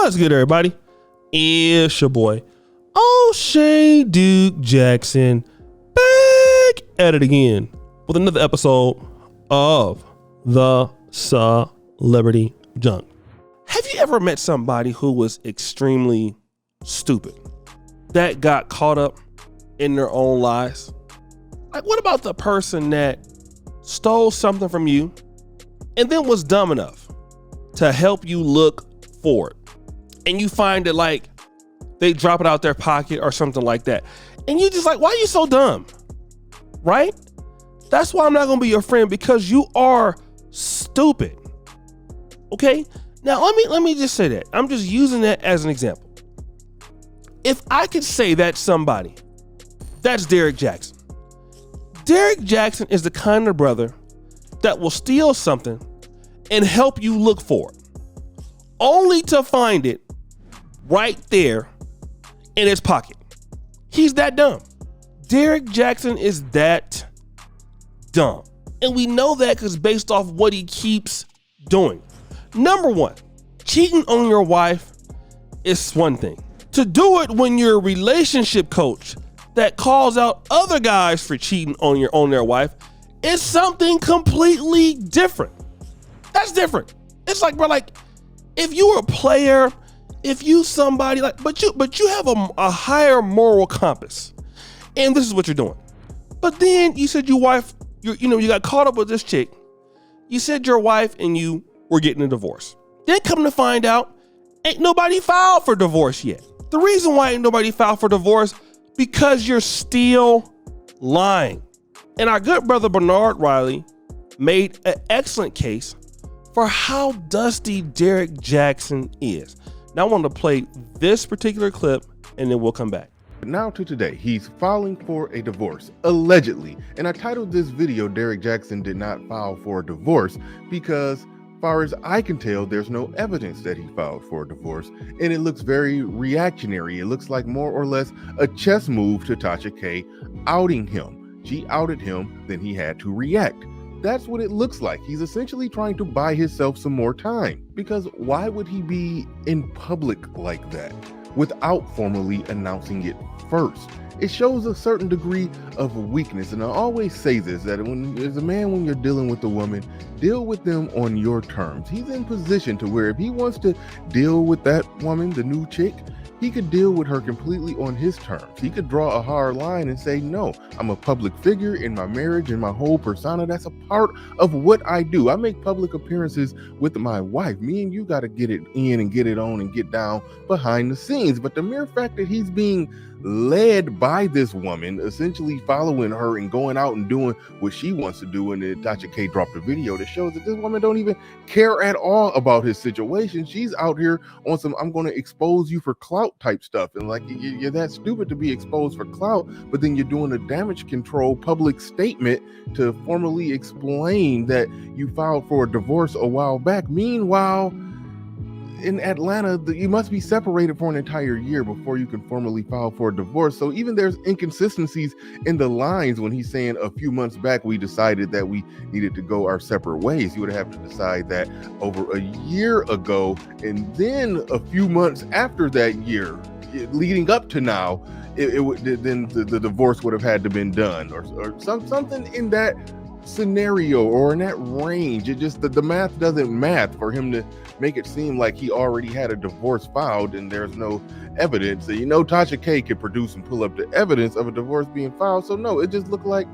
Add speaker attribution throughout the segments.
Speaker 1: What's good, everybody? It's your boy, O'Shea Duke Jaxn, back at it again with another episode of the Celebrity Junk. Have you ever met somebody who was extremely stupid that got caught up in their own lies? Like, what about the person that stole something from you and then was dumb enough to help you look for it? And you find that, like, they drop it out their pocket or something like that. And you just like, why are you so dumb? Right? That's why I'm not going to be your friend, because you are stupid. Okay? Now, let me just say that. I'm just using that as an example. If I could say that somebody, that's Derrick Jaxn. Derrick Jaxn is the kind of brother that will steal something and help you look for it, only to find it right there in his pocket. He's that dumb. Derrick Jaxn is that dumb. And we know that because based off what he keeps doing. Number one, cheating on your wife is one thing. To do it when you're a relationship coach that calls out other guys for cheating on their wife is something completely different. That's different. It's like, bro, like, if you were a player, if you somebody like, but you have a higher moral compass, and this is what you're doing. But then you said your wife, you got caught up with this chick. You said your wife and you were getting a divorce. Then come to find out, ain't nobody filed for divorce yet. The reason why ain't nobody filed for divorce, because you're still lying. And our good brother Bernard Riley made an excellent case for how dusty Derrick Jaxn is. Now I want to play this particular clip and then we'll come back.
Speaker 2: Now to today, he's filing for a divorce, allegedly. And I titled this video, Derrick Jaxn did not file for a divorce, because far as I can tell, there's no evidence that he filed for a divorce, and it looks very reactionary. It looks like more or less a chess move to Tasha K outing him. She outed him, then he had to react. That's what it looks like. He's essentially trying to buy himself some more time, because why would he be in public like that without formally announcing it first? It shows a certain degree of weakness. And I always say this, that as a man, when you're dealing with a woman, deal with them on your terms. He's in position to where if he wants to deal with that woman, the new chick, he could deal with her completely on his terms. He could draw a hard line and say, no, I'm a public figure in my marriage and my whole persona. That's a part of what I do. I make public appearances with my wife. Me and you got to get it in and get it on and get down behind the scenes. But the mere fact that he's being led by this woman, essentially following her and going out and doing what she wants to do, and then Tasha K dropped a video that shows that this woman don't even care at all about his situation. She's out here on some I'm going to expose you for clout type stuff, and like, you're that stupid to be exposed for clout, but then you're doing a damage control public statement to formally explain that you filed for a divorce a while back. Meanwhile, in Atlanta, you must be separated for an entire year before you can formally file for a divorce. So even there's inconsistencies in the lines when he's saying a few months back we decided that we needed to go our separate ways. You would have to decide that over a year ago, and then a few months after that year, leading up to now, then the divorce would have had to been done, or something in that scenario or in that range. It just the math doesn't math for him to make it seem like he already had a divorce filed and there's no evidence. So, Tasha K could produce and pull up the evidence of a divorce being filed. So no, it just looked like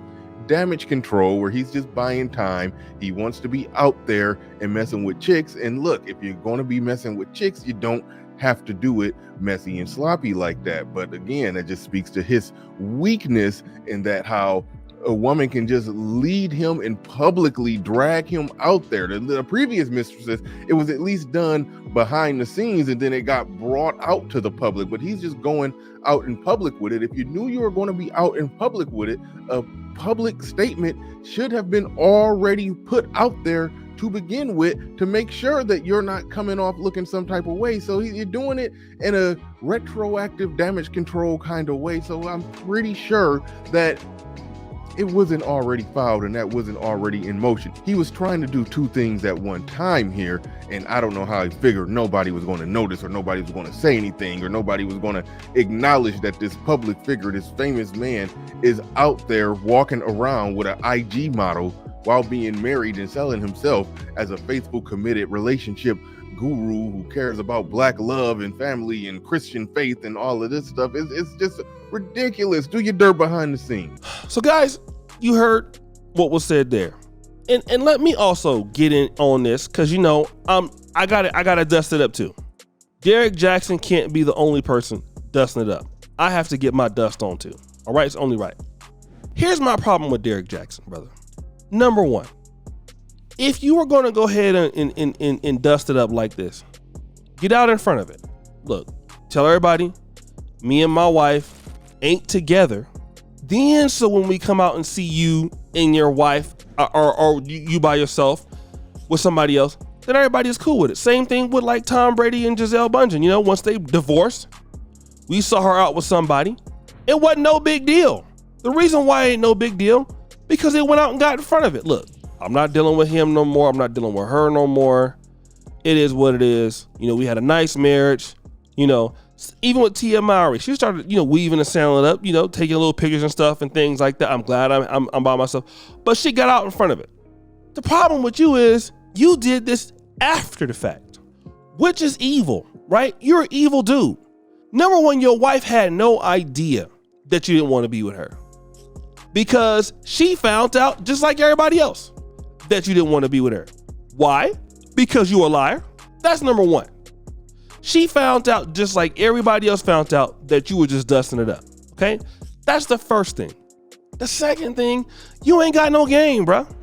Speaker 2: damage control where he's just buying time. He wants to be out there and messing with chicks. And look, if you're going to be messing with chicks, you don't have to do it messy and sloppy like that. But again, it just speaks to his weakness in that how a woman can just lead him and publicly drag him out there. The previous mistresses, it was at least done behind the scenes and then it got brought out to the public, but he's just going out in public with it. If you knew you were going to be out in public with it, a public statement should have been already put out there to begin with to make sure that you're not coming off looking some type of way. So you're doing it in a retroactive damage control kind of way. So I'm pretty sure that it wasn't already filed and that wasn't already in motion. He was trying to do two things at one time here, and I don't know how he figured nobody was going to notice, or nobody was going to say anything, or nobody was going to acknowledge that this public figure, this famous man, is out there walking around with an IG model while being married and selling himself as a faithful, committed relationship guru who cares about black love and family and Christian faith and all of this stuff. It's just ridiculous. Do your dirt behind the scenes.
Speaker 1: So guys, you heard what was said there. And let me also get in on this, because I gotta dust it up too. Derrick Jaxn can't be the only person dusting it up. I have to get my dust on too. All right, it's only right. Here's my problem with Derrick Jaxn, brother. Number one, if you were going to go ahead and dust it up like this, get out in front of it. Look, tell everybody, me and my wife ain't together. Then, so when we come out and see you and your wife, or you by yourself with somebody else, then everybody is cool with it. Same thing with like Tom Brady and Gisele Bündchen. Once they divorced, we saw her out with somebody. It wasn't no big deal. The reason why it ain't no big deal, because they went out and got in front of it. Look, I'm not dealing with him no more. I'm not dealing with her no more. It is what it is. We had a nice marriage. Even with Tia Mowry, she started, weaving and sanding it up, taking little pictures and stuff and things like that. I'm glad I'm by myself. But she got out in front of it. The problem with you is you did this after the fact, which is evil, right? You're an evil dude. Number one, your wife had no idea that you didn't want to be with her, because she found out, just like everybody else, that you didn't want to be with her. Why? Because you a liar. That's number one. She found out, just like everybody else found out, that you were just dusting it up. Okay? That's the first thing. The second thing, you ain't got no game, bruh.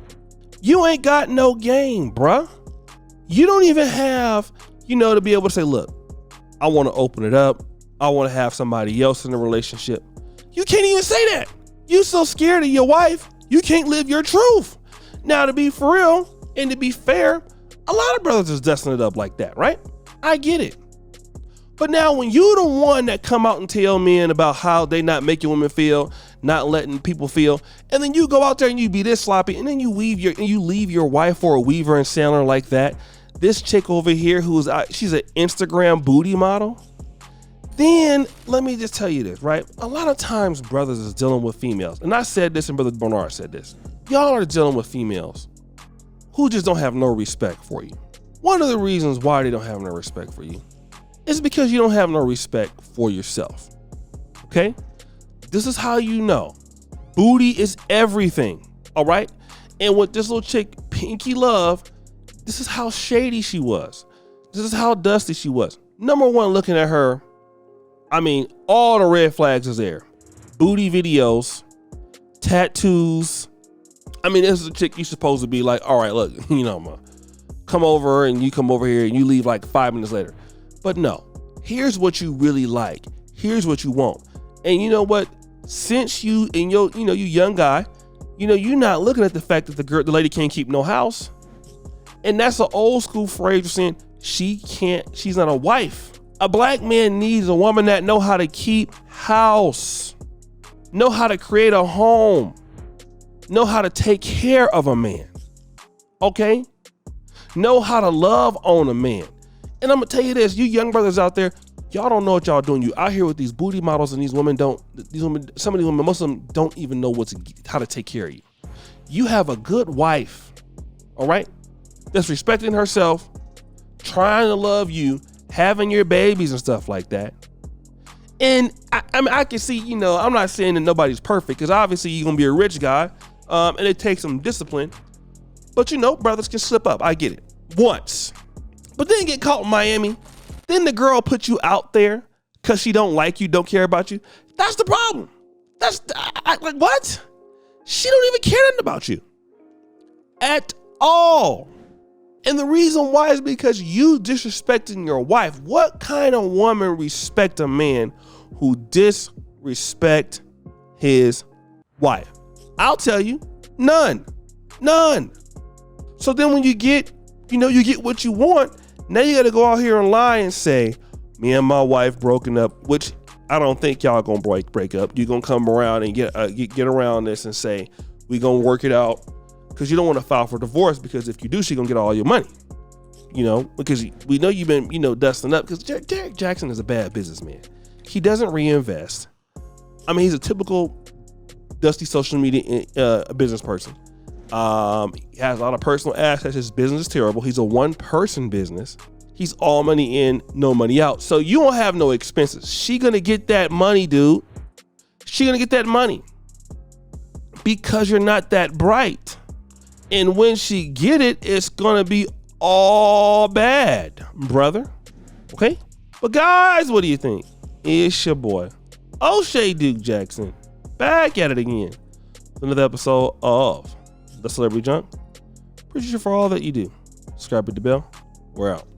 Speaker 1: You ain't got no game, bruh. You don't even have, to be able to say, look, I want to open it up. I want to have somebody else in the relationship. You can't even say that. You so scared of your wife, you can't live your truth. Now, to be for real and to be fair, a lot of brothers is dusting it up like that, right? I get it. But now when you the one that come out and tell men about how they not making women feel, not letting people feel, and then you go out there and you be this sloppy, and then you leave your wife for a weaver and sailor like that. This chick over here she's an Instagram booty model. Then let me just tell you this, right? A lot of times brothers is dealing with females, and I said this and Brother Bernard said this. Y'all are dealing with females who just don't have no respect for you. One of the reasons why they don't have no respect for you is because you don't have no respect for yourself. Okay? This is how you know. Booty is everything. All right? And with this little chick, Pinky Love, this is how shady she was. This is how dusty she was. Number one, looking at her, all the red flags is there. Booty videos, tattoos. This is a chick you supposed to be like, all right, look, come over, and you come over here and you leave like 5 minutes later. But no, here's what you really like. Here's what you want. And you know what? Since you and you young guy, you're not looking at the fact that the lady can't keep no house. And that's an old school phrase for saying she's not a wife. A black man needs a woman that know how to keep house, know how to create a home, know how to take care of a man. Okay? Know how to love on a man. And I'm gonna tell you this, you young brothers out there, y'all don't know what y'all doing. You out here with these booty models, and some of these women, most of them don't even know how to take care of you. You have a good wife, all right, that's respecting herself, trying to love you, having your babies and stuff like that. And I can see, I'm not saying that nobody's perfect, because obviously you're gonna be a rich guy, and it takes some discipline. But brothers can slip up. I get it. Once. But then get caught in Miami. Then the girl put you out there because she don't like you, don't care about you. That's the problem. Like what? She don't even care nothing about you at all. And the reason why is because you disrespecting your wife. What kind of woman respect a man who disrespect his wife? I'll tell you, none. So then when you get what you want, now you got to go out here and lie and say, me and my wife broken up, which I don't think y'all gonna break up. You're gonna come around and get around this and say we gonna work it out, because you don't want to file for divorce, because if you do, she gonna get all your money. You know, because we know you've been, dusting up, because Derrick Jaxn is a bad businessman. He doesn't reinvest. I mean, he's a typical dusty social media business person. He has a lot of personal assets. His business is terrible. He's a one-person business. He's all money in, no money out. So you don't have no expenses. She gonna get that money, dude. She gonna get that money because you're not that bright. And when she get it, it's gonna be all bad, brother. Okay? But guys, what do you think? It's your boy, O'Shea Duke Jaxn, back at it again. Another episode of The Celebrity Junk. Appreciate you for all that you do. Subscribe, hit the bell. We're out.